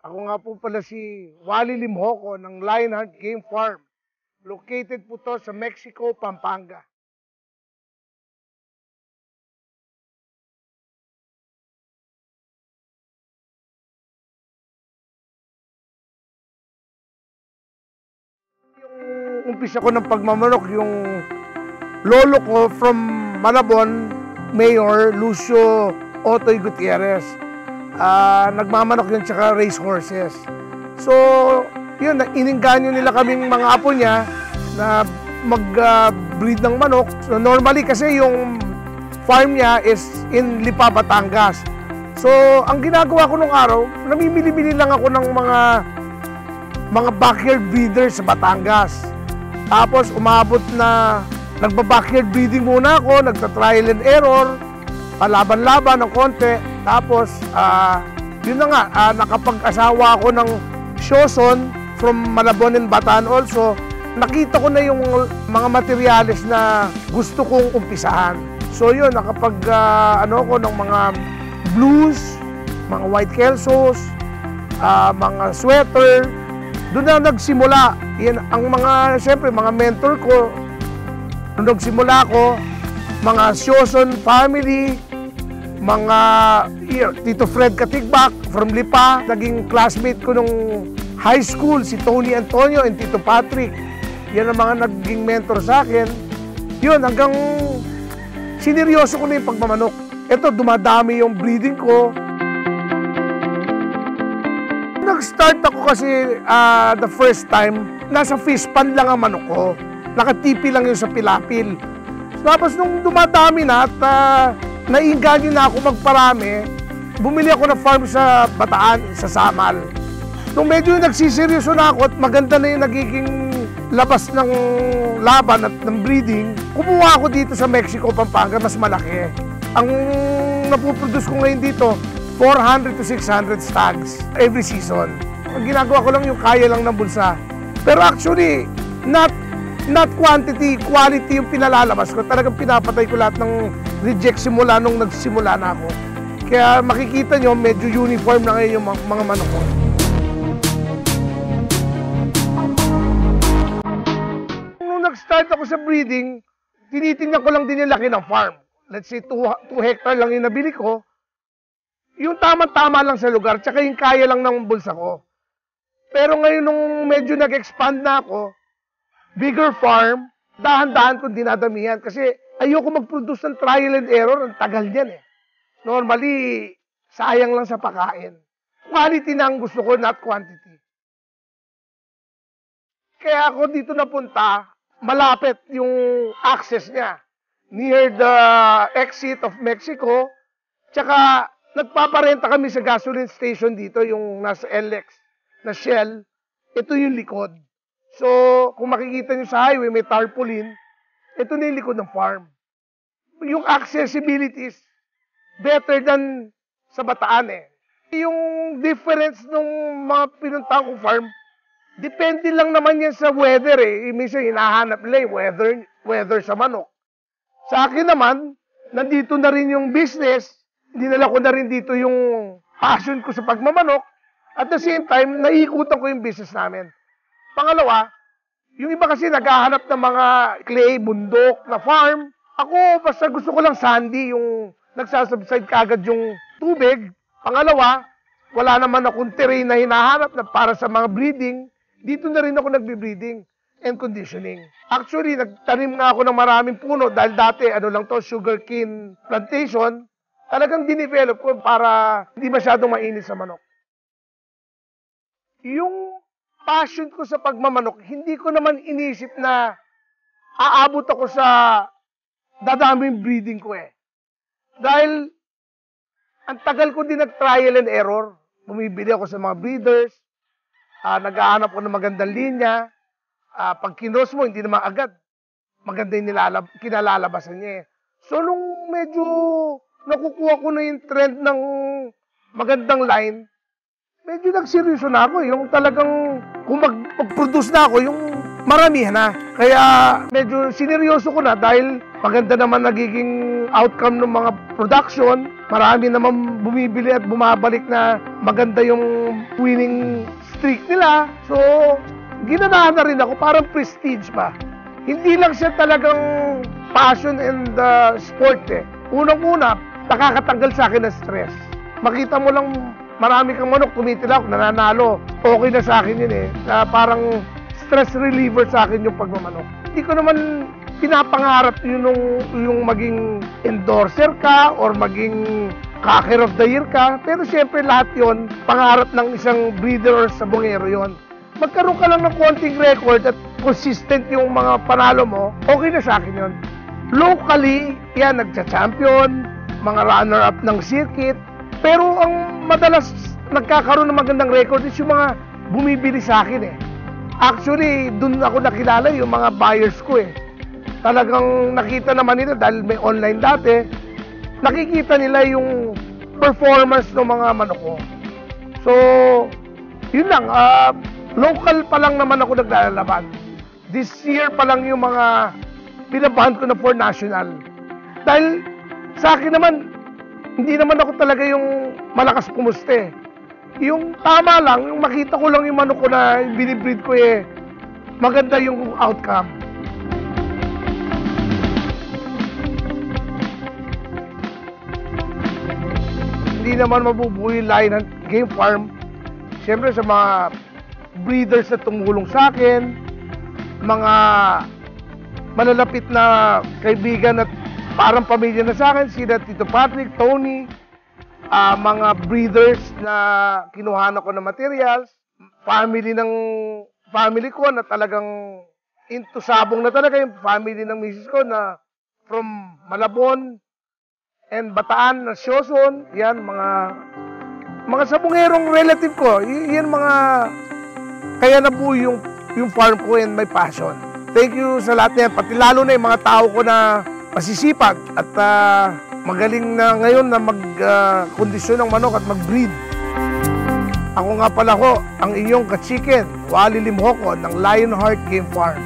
Ako nga po pala si Wally Limhoco ng Lionheart Game Farm. Located po to sa Mexico, Pampanga. Yung umpisa ko ng pagmamanok, yung lolo ko from Malabon, Mayor Lucio Otoy Gutierrez. Nagmamanok yun tsaka race horses. So, yun, iningganyo nila kaming mga apo niya na mag-breed ng manok. So, normally kasi yung farm niya is in Lipa, Batangas. So, ang ginagawa ko nung araw, namimili-mili lang ako ng mga backyard breeders sa Batangas. Tapos, umabot na nagba-backyard breeding muna ako, nagta-trial and error, palaban-laban ng konti. Tapos, yun na nga, nakapag-asawa ako ng Shoson from Malabon and Bataan also. Nakita ko na yung mga materyales na gusto kong umpisahan. So yun, ako ng mga blues, mga white kelsos, mga sweater. Doon na nagsimula. Yan ang siyempre, mga mentor ko. Nung nagsimula ko, mga Shoson family, mga Tito Fred Katigbak from Lipa, naging classmate ko nung high school, si Tony Antonio and Tito Patrick. Yan ang mga naging mentor sa akin. Yun, hanggang sineryoso ko na yung pagmamanok. Ito, dumadami yung breeding ko. Nag-start ako kasi the first time, nasa fish pan lang ang manok ko. Nakatipi lang yun sa pilapil. Tapos nung dumadami na at naiinganyo na ako magparami, bumili ako ng farm sa Bataan, sa Samal. Nung medyo nagsiseryoso na ako at maganda na yung nagiging labas ng laban at ng breeding, kumuha ako dito sa Mexico, Pampanga, mas malaki. Ang napuproduce ko ngayon dito, 400 to 600 stags every season. Ang ginagawa ko lang yung kaya lang ng bulsa. Pero actually, not quantity, quality yung pinalalabas ko. Talagang pinapatay ko lahat ng reject simula nung nagsimula na ako. Kaya makikita nyo, medyo uniform na ngayon yung mga manok ko. Nung nag-start ako sa breeding, tinitingnan ko lang din yung laki ng farm. Let's say 2 hectare lang yung nabili ko. Yung tama-tama lang sa lugar, tsaka yung kaya lang ng bulsa ko. Pero ngayon nung medyo nag-expand na ako, bigger farm, dahan-dahan kong dinadamihan kasi ayoko mag-produce ng trial and error, ang tagal niyan eh. Normally, sayang lang sa pagkain. Quality na ang gusto ko, not quantity. Kaya ako dito napunta, malapit yung access niya. Near the exit of Mexico, tsaka nagpaparenta kami sa gasoline station dito, yung nasa LX na Shell. Ito yung likod. So, kung makikita nyo sa highway, may tarpaulin. Ito na yung likod ng farm. Yung accessibility is better than sa Bataan eh. Yung difference ng mga pinuntahan kong farm, depende lang naman yan sa weather eh. Minsan hinahanap nila yung weather sa manok. Sa akin naman, nandito na rin yung business. Dinala ko na rin dito yung passion ko sa pagmamanok. At the same time, naiikutan ko yung business namin. Pangalawa, yung iba kasi naghahanap ng mga clay, bundok na farm. Ako, basta gusto ko lang sandy, yung nagsasubside kagad yung tubig. Pangalawa, wala naman akong terrain na hinahanap na para sa mga breeding. Dito na rin ako nagbe-breeding and conditioning. Actually, nagtanim nga ako ng maraming puno dahil dati, sugarcane plantation. Talagang dinevelop ko para hindi masyadong mainit sa manok. Yung passion ko sa pagmamanok, hindi ko naman inisip na aabot ako sa dadaming breeding ko eh. Dahil ang tagal ko din nag-trial and error. Bumibili ako sa mga breeders, nag-aanap ko ng magandang linya. Pag kinos mo, hindi naman agad. Maganda yung kinalalabasan niya eh. So nung medyo nakukuha ko na yung trend ng magandang line, medyo nagseryoso na ako. Yung talagang, kung mag-produce na ako, yung maramihan na. Kaya medyo sineryoso ko na dahil maganda naman nagiging outcome ng mga production. Marami naman bumibili at bumabalik na maganda yung winning streak nila. So, ginanahan na rin ako, parang prestige ba. Hindi lang siya talagang passion and sport eh. Unang-una, nakakatanggal sa akin ng stress. Makita mo lang marami kang manok, tumitilak, nananalo. Okay na sa akin yun eh. Parang stress reliever sa akin yung pagmamanok. Hindi ko naman pinapangarap yung maging endorser ka or maging Cocker of the Year ka. Pero siyempre lahat yon pangarap ng isang breeder or sabongero yon. Magkaroon ka lang ng konting record at consistent yung mga panalo mo, okay na sa akin yon. Locally, yan, nagcha-champion, mga runner-up ng circuit. Pero ang madalas nagkakaroon ng magandang record is yung mga bumibili sa akin eh. Actually, dun ako nakilala yung mga buyers ko eh. Talagang nakita naman nila dahil may online dati, nakikita nila yung performance ng mga manok ko. So, yun lang. Local pa lang naman ako naglalaban. This year pa lang yung mga pinabahan ko na for national. Dahil sa akin naman, hindi naman ako talaga yung malakas pumuste. Yung tama lang, yung makita ko lang yung manok ko na binibreed ko eh, maganda yung outcome. Hindi naman mabubuo yung lahi ng game farm. Siyempre sa mga breeders na tumulong sa akin, mga malalapit na kaibigan at parang pamilya na sa akin, sila Tito Patrick, Tony, mga breeders na kinuhanan ko ng materials, family ko na talagang into sabong na talaga, yung family ng misis ko na from Malabon and Bataan na Sioson, yan, mga sabongerong relative ko, yan mga, kaya nabuo yung farm ko and my passion. Thank you sa lahat na yan, pati lalo na yung mga tao ko na masisipag at magaling na ngayon na mag-kondisyon ng manok at mag-breed. Ako nga pala ang inyong ka-chicken, Wally Limhoko ng Lionheart Game Farm.